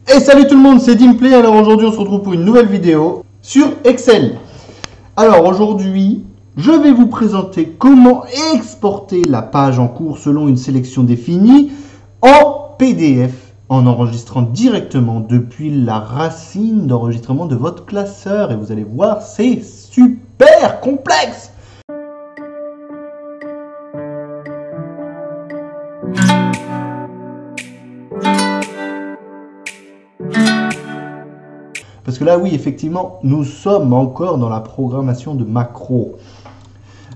Et salut tout le monde, c'est Dimplay. Alors aujourd'hui on se retrouve pour une nouvelle vidéo sur Excel. Alors aujourd'hui, je vais vous présenter comment exporter la page en cours selon une sélection définie en PDF en enregistrant directement depuis la racine d'enregistrement de votre classeur. Et vous allez voir, c'est super complexe. Parce que là, oui, effectivement, nous sommes encore dans la programmation de macros.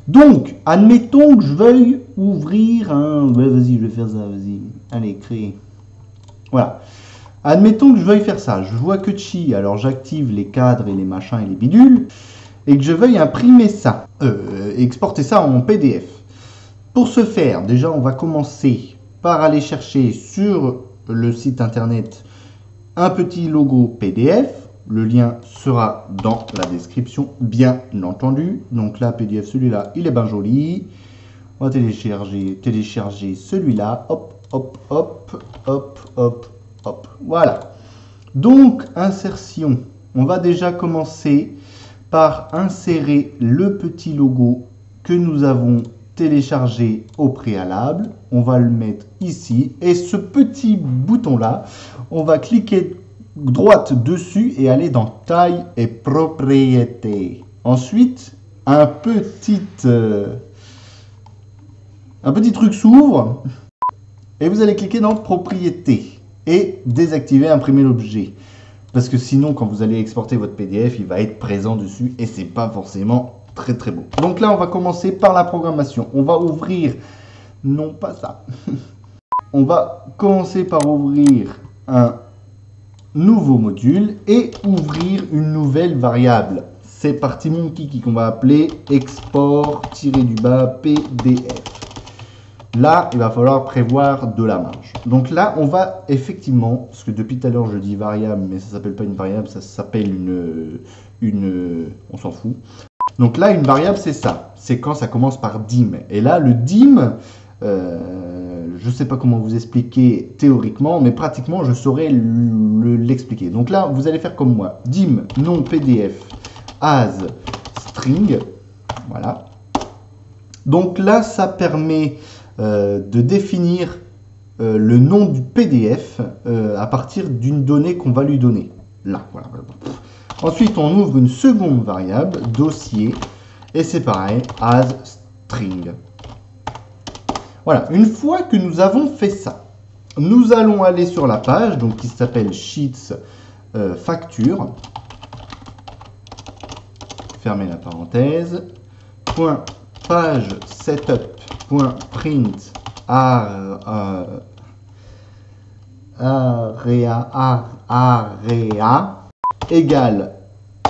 Donc, admettons que je veuille ouvrir un... Ouais, vas-y, je vais faire ça, vas-y. Allez, créer. Voilà. Admettons que je veuille faire ça. Je vois que chi, alors j'active les cadres et les machins et les bidules. Et que je veuille imprimer ça. Exporter ça en PDF. Pour ce faire, déjà, on va commencer par aller chercher sur le site internet un petit logo PDF. Le lien sera dans la description, bien entendu. Donc là, PDF, celui-là, il est bien joli. On va télécharger celui-là. Hop, hop, hop, hop, hop, hop. Voilà. Donc, insertion. On va déjà commencer par insérer le petit logo que nous avons téléchargé au préalable. On va le mettre ici. Et ce petit bouton-là, on va cliquer droite dessus et aller dans taille et propriété. Ensuite, un petit truc s'ouvre et vous allez cliquer dans propriété et désactiver imprimer l'objet. Parce que sinon, quand vous allez exporter votre PDF, il va être présent dessus et c'est pas forcément très beau. Donc là, on va commencer par la programmation. On va ouvrir, non pas ça. On va commencer par ouvrir un nouveau module et ouvrir une nouvelle variable. C'est parti mon kiki qu'on va appeler export-PDF. Là, il va falloir prévoir de la marge. Donc là, on va effectivement, parce que depuis tout à l'heure je dis variable, mais ça s'appelle pas une variable, ça s'appelle on s'en fout. Donc là, une variable, c'est ça. C'est quand ça commence par dim. Et là, le dim, je ne sais pas comment vous expliquer théoriquement, mais pratiquement, je saurais l'expliquer. Donc là, vous allez faire comme moi. Dim, nom PDF, as, string. Voilà. Donc là, ça permet de définir le nom du PDF à partir d'une donnée qu'on va lui donner. Là, voilà. Ensuite, on ouvre une seconde variable, dossier, et c'est pareil, as, string. Voilà, une fois que nous avons fait ça, nous allons aller sur la page donc qui s'appelle Sheets Facture. Fermez la parenthèse. Page setup. Print area égale,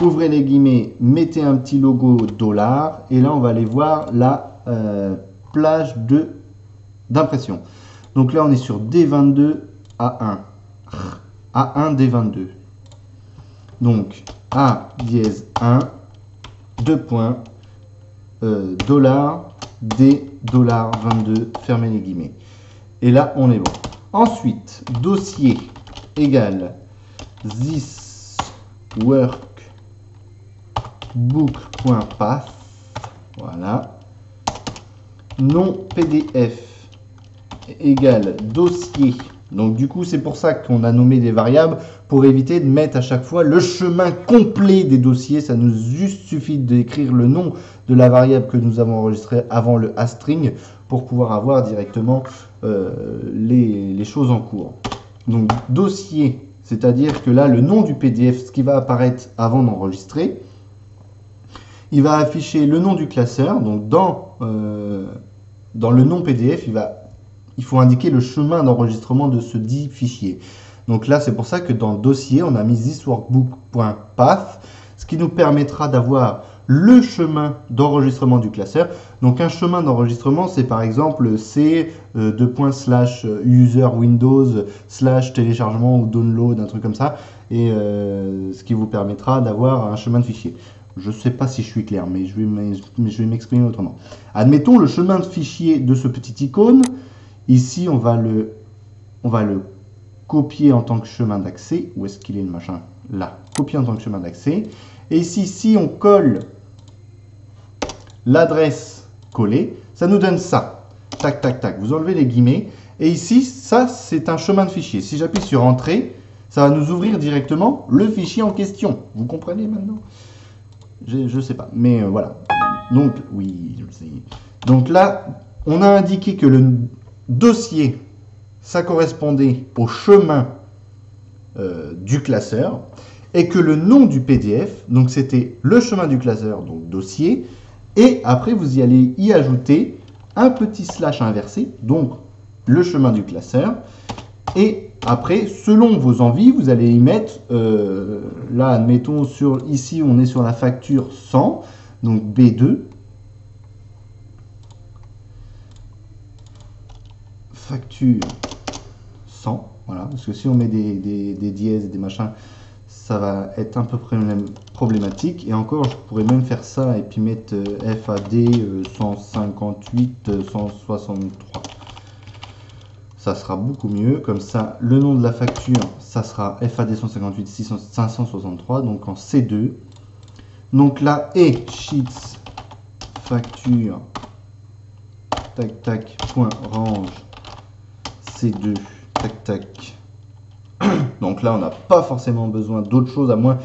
ouvrez les guillemets, mettez un petit logo $, et là on va aller voir la plage d'impression. Donc là on est sur D22 A1 A1 D22. Donc A dièse 1 2 points $, D $22, fermez les guillemets. Et là on est bon. Ensuite, dossier égale this workbook.path. Voilà. Nom PDF égale dossier. Donc du coup, c'est pour ça qu'on a nommé des variables, pour éviter de mettre à chaque fois le chemin complet des dossiers. Ça nous juste suffit d'écrire le nom de la variable que nous avons enregistrée avant le string pour pouvoir avoir directement les choses en cours. Donc dossier, c'est-à-dire que là, le nom du PDF, ce qui va apparaître avant d'enregistrer, il va afficher le nom du classeur. Donc dans le nom PDF, il faut indiquer le chemin d'enregistrement de ce dit fichier. Donc là, c'est pour ça que dans dossier, on a mis thisworkbook.path, ce qui nous permettra d'avoir le chemin d'enregistrement du classeur. Donc un chemin d'enregistrement, c'est par exemple c /user Windows / téléchargement ou download, un truc comme ça, et ce qui vous permettra d'avoir un chemin de fichier. Je ne sais pas si je suis clair, mais je vais m'exprimer autrement. Admettons le chemin de fichier de ce petit icône. Ici, on va le copier en tant que chemin d'accès. Où est-ce qu'il est le machin? Là, copier en tant que chemin d'accès. Et ici, si on colle l'adresse collée, ça nous donne ça. Tac, tac, tac. Vous enlevez les guillemets. Et ici, ça, c'est un chemin de fichier. Si j'appuie sur Entrée, ça va nous ouvrir directement le fichier en question. Vous comprenez maintenant? Je sais pas, mais voilà. Donc, oui, je le sais. Donc là, on a indiqué que le dossier, ça correspondait au chemin du classeur, et que le nom du PDF, donc c'était le chemin du classeur, donc dossier, et après vous y allez y ajouter un petit slash inversé, donc le chemin du classeur, et après, selon vos envies, vous allez y mettre, là, admettons, ici, on est sur la facture 100, donc B2. Facture 100, voilà, parce que si on met des dièses et des machins, ça va être un peu problématique. Et encore, je pourrais même faire ça et puis mettre FAD 158, 163. Ça sera beaucoup mieux. Comme ça, le nom de la facture, ça sera FAD 158 563, donc en C2. Donc là, et sheets facture tac tac point range C2 tac tac. Donc là, on n'a pas forcément besoin d'autre chose, à moins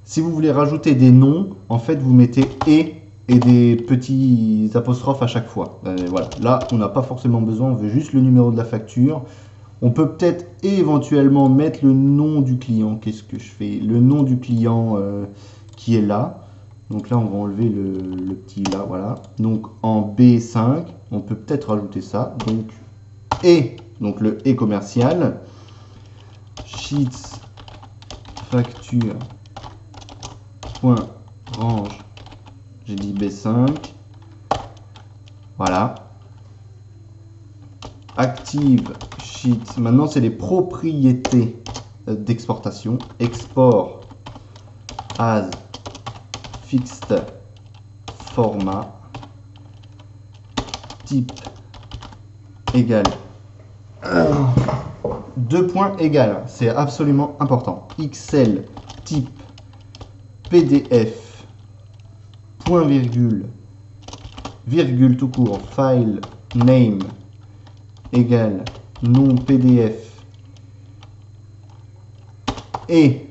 si vous voulez rajouter des noms, en fait, vous mettez et des petits apostrophes à chaque fois. Voilà. Là, on n'a pas forcément besoin, on veut juste le numéro de la facture. On peut peut-être éventuellement mettre le nom du client. Qu'est-ce que je fais? Le nom du client qui est là. Donc là, on va enlever le petit là, voilà. Donc en B5, on peut peut-être rajouter ça. Donc le et commercial. Sheets facture point range. J'ai dit B5. Voilà. Active sheet. Maintenant, c'est les propriétés d'exportation. Export as fixed format. Type égal. 2 points égal. C'est absolument important. XL type PDF. Point virgule, virgule tout court, file name égale nom PDF et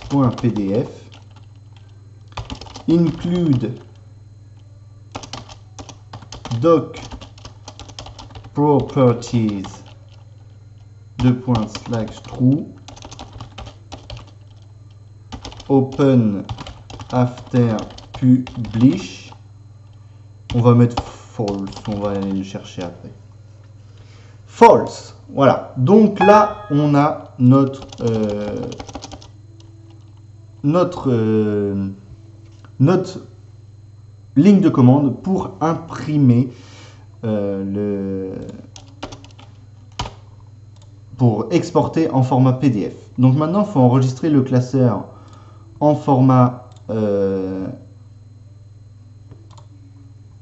point PDF, include doc properties, /true, open after publish. On va mettre false, on va aller le chercher après. False, voilà. Donc là, on a notre ligne de commande pour imprimer pour exporter en format PDF. Donc maintenant, il faut enregistrer le classeur en format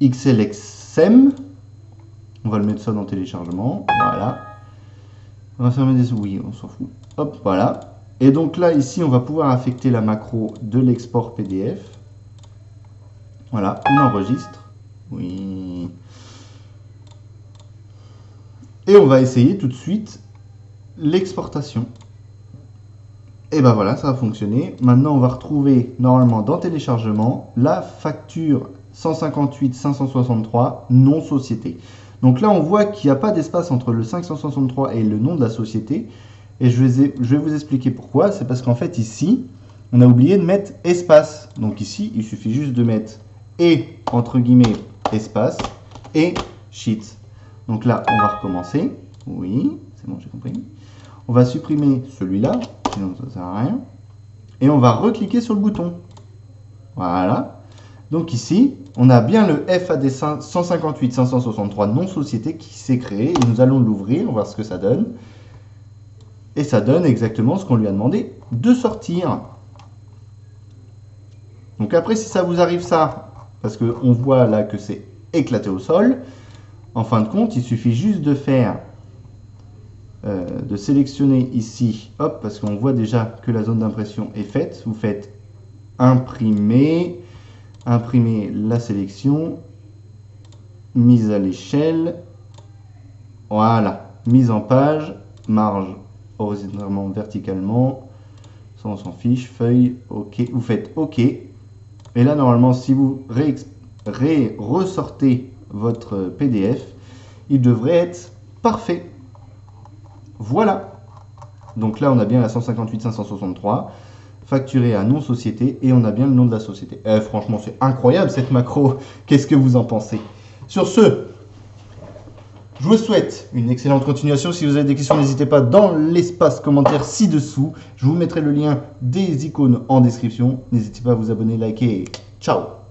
XLXM. On va le mettre ça dans téléchargement. Voilà. On va fermer des... Oui, on s'en fout. Hop, voilà. Et donc là, ici, on va pouvoir affecter la macro de l'export PDF. Voilà, on enregistre. Oui. Et on va essayer tout de suite l'exportation. Et ben voilà, ça a fonctionné. Maintenant, on va retrouver normalement dans téléchargement la facture 158 563 non société. Donc là, on voit qu'il n'y a pas d'espace entre le 563 et le nom de la société. Et je vais vous expliquer pourquoi. C'est parce qu'en fait, ici, on a oublié de mettre espace. Donc ici, il suffit juste de mettre et, entre guillemets, espace, et sheets. Donc là, on va recommencer. Oui, c'est bon, j'ai compris. On va supprimer celui-là, sinon ça ne sert à rien. Et on va recliquer sur le bouton. Voilà. Donc ici, on a bien le FAD 158 563 non société qui s'est créé. Et nous allons l'ouvrir, on va voir ce que ça donne. Et ça donne exactement ce qu'on lui a demandé de sortir. Donc après, si ça vous arrive ça, parce qu'on voit là que c'est éclaté au sol, en fin de compte, il suffit juste de faire de sélectionner ici, hop, parce qu'on voit déjà que la zone d'impression est faite. Vous faites imprimer, imprimer la sélection, mise à l'échelle, voilà, mise en page, marge horizontalement, verticalement, ça on s'en fiche, feuille, ok, vous faites ok, et là normalement si vous ressortez votre PDF, il devrait être parfait. Voilà, donc là on a bien la 158 563, facturé à non-société, et on a bien le nom de la société. Franchement c'est incroyable cette macro, qu'est-ce que vous en pensez? Sur ce, je vous souhaite une excellente continuation. Si vous avez des questions, n'hésitez pas dans l'espace commentaire ci-dessous. Je vous mettrai le lien des icônes en description. N'hésitez pas à vous abonner, liker. Ciao!